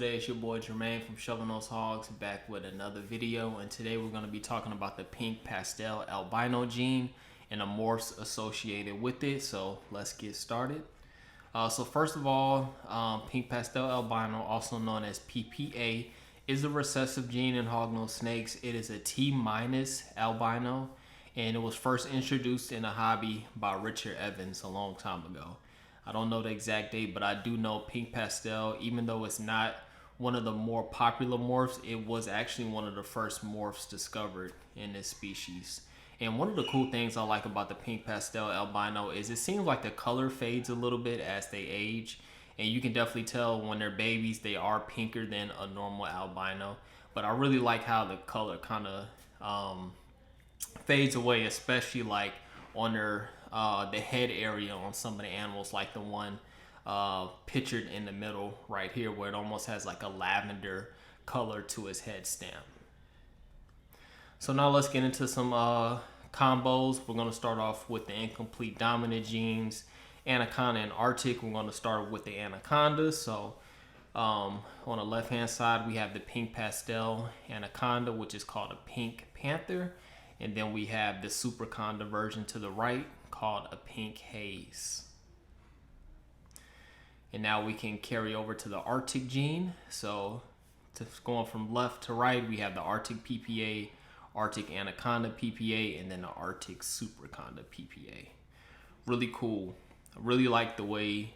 today? It's your boy Jermaine from shovelnosehogs back with another video, and today we're going to be talking about the pink pastel albino gene and the morphs associated with it. So let's get started. So first of all, pink pastel albino, also known as PPA, is a recessive gene in hognose snakes. It is a T- albino, and it was first introduced in a hobby by Richard Evans a long time ago. I don't know the exact date, but I do know pink pastel, even though it's not one of the more popular morphs, it was actually one of the first morphs discovered in this species. And one of the cool things I like about the pink pastel albino is it seems like the color fades a little bit as they age. And you can definitely tell when they're babies, they are pinker than a normal albino. But I really like how the color kind of fades away, especially like on their the head area on some of the animals, like the one pictured in the middle right here, where it almost has like a lavender color to its head stem. So now let's get into some combos. We're going to start off with the incomplete dominant genes, anaconda and arctic. We're going to start with the anaconda. So on the left hand side we have the pink pastel anaconda, which is called a pink panther, and then we have the superconda version to the right called a pink haze. And now we can carry over to the arctic gene. So going from left to right, we have the arctic PPA, arctic anaconda PPA, and then the arctic superconda PPA. Really cool. I really like the way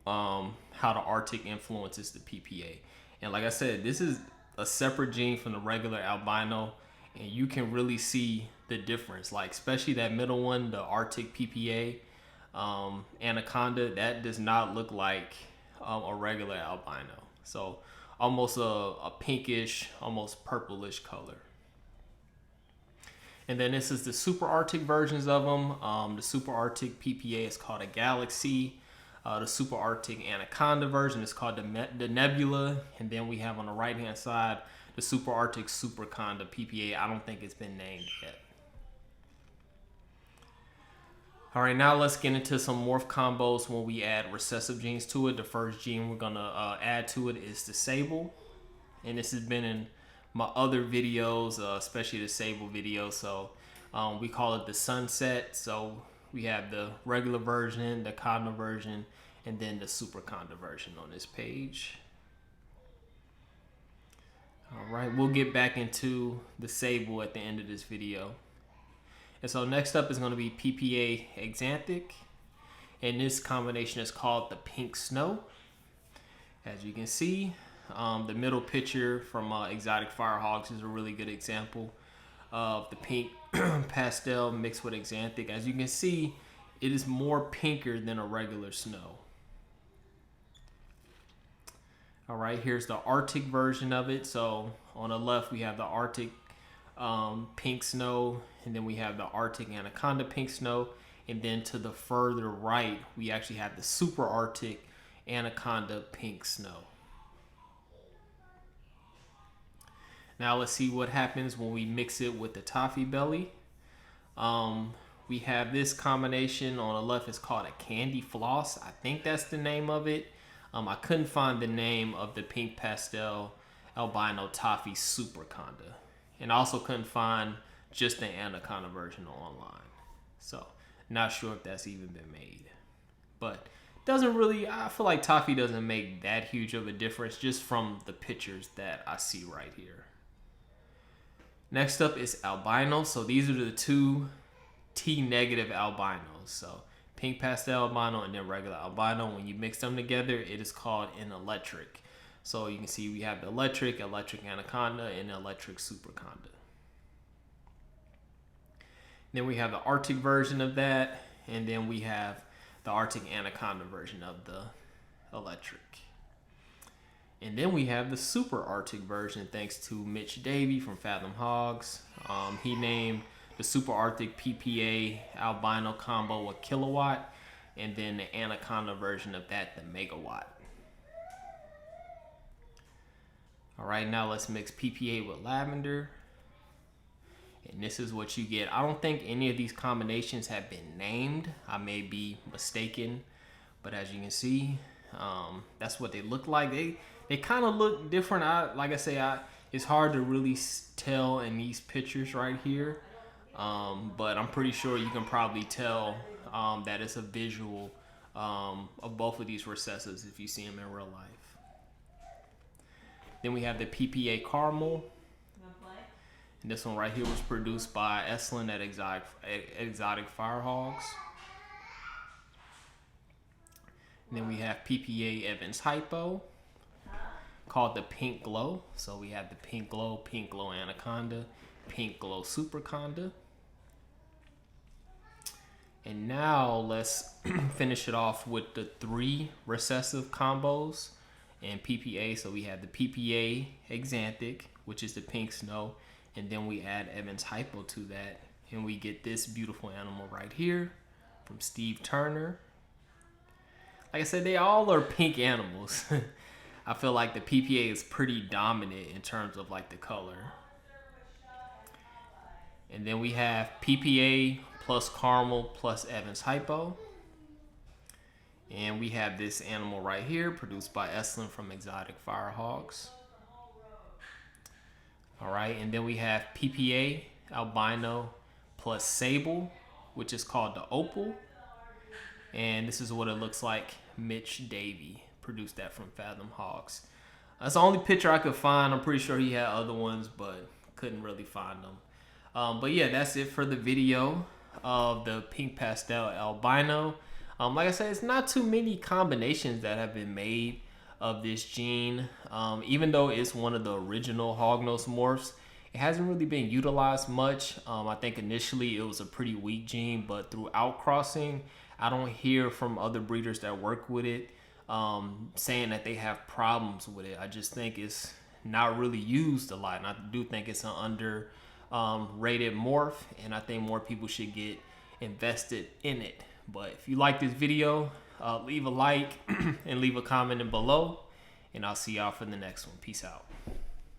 how the arctic influences the PPA. And like I said, this is a separate gene from the regular albino, and you can really see the difference, like especially that middle one, the arctic PPA anaconda, that does not look like a regular albino. So almost a pinkish, almost purplish color. And then this is the super arctic versions of them. The super arctic PPA is called a galaxy. The super arctic anaconda version is called the nebula. And then we have on the right hand side the super arctic superconda PPA. I don't think it's been named yet. All right, now let's get into some morph combos when we add recessive genes to it. The first gene we're gonna add to it is the sable, and this has been in my other videos, especially the sable video. So we call it the sunset. So we have the regular version, the conda version, and then the superconda version on this page. All right, we'll get back into the sable at the end of this video. And so next up is going to be PPA exanthic, and this combination is called the pink snow. As you can see, the middle picture from exotic fire hogs is a really good example of the pink pastel mixed with exanthic. As you can see, it is more pinker than a regular snow. All right, here's the arctic version of it. So on the left we have the arctic pink snow, and then we have the arctic anaconda pink snow, and then to the further right we actually have the super arctic anaconda pink snow. Now let's see what happens when we mix it with the toffee belly. We have this combination on the left, is called a candy floss. I think that's the name of it. I couldn't find the name of the pink pastel albino toffee superconda, and I also couldn't find just the anaconda version online. So not sure if that's even been made, but doesn't really, I feel like toffee doesn't make that huge of a difference just from the pictures that I see right here. Next up is albino. So these are the two T- albinos. So pink pastel albino and then regular albino. When you mix them together, it is called an electric. So you can see we have the electric anaconda, and the electric superconda. Then we have the arctic version of that, and then we have the arctic anaconda version of the electric. And then we have the super arctic version, thanks to Mitch Davey from Fathom Hogs. He named the super arctic PPA albino combo a kilowatt, and then the anaconda version of that the megawatt. All right, now let's mix PPA with lavender. And this is what you get. I don't think any of these combinations have been named. I may be mistaken, but as you can see, That's what they look like. They kind of look different. Like I say, it's hard to really tell in these pictures right here, but I'm pretty sure you can probably tell that it's a visual of both of these recessives if you see them in real life. Then we have the PPA caramel. And this one right here was produced by Estlin at Exotic Fire Hogs. And then we have PPA Evans Hypo, called the Pink Glow. So we have the Pink Glow Anaconda, Pink Glow Superconda. And now let's finish it off with the 3 recessive combos and PPA. So we have the PPA Exanthic, which is the Pink Snow. And then we add Evans Hypo to that. And we get this beautiful animal right here from Steve Turner. Like I said, they all are pink animals. I feel like the PPA is pretty dominant in terms of like the color. And then we have PPA plus caramel plus Evans Hypo. And we have this animal right here produced by Estlin from Exotic Fire Hogs. All right, and then we have PPA Albino plus Sable, which is called the Opal. And this is what it looks like. Mitch Davey produced that from Fathom Hogs. That's the only picture I could find. I'm pretty sure he had other ones, but couldn't really find them. But yeah, that's it for the video of the Pink Pastel Albino. Like I said, it's not too many combinations that have been made of this gene. Even though it's one of the original Hognose morphs, it hasn't really been utilized much. I think initially it was a pretty weak gene, but through outcrossing, I don't hear from other breeders that work with it saying that they have problems with it. I just think it's not really used a lot, and I do think it's an under rated morph, and I think more people should get invested in it. But if you like this video, leave a like and leave a comment below, and I'll see y'all for the next one. Peace out.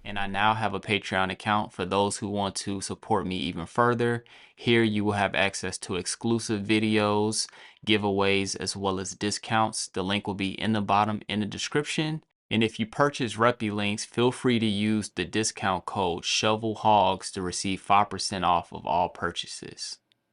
And I now have a Patreon account for those who want to support me even further. Here you will have access to exclusive videos, giveaways, as well as discounts. The link will be in the bottom in the description. And if you purchase Reppy links, feel free to use the discount code shovelhogs to receive 5% off of all purchases.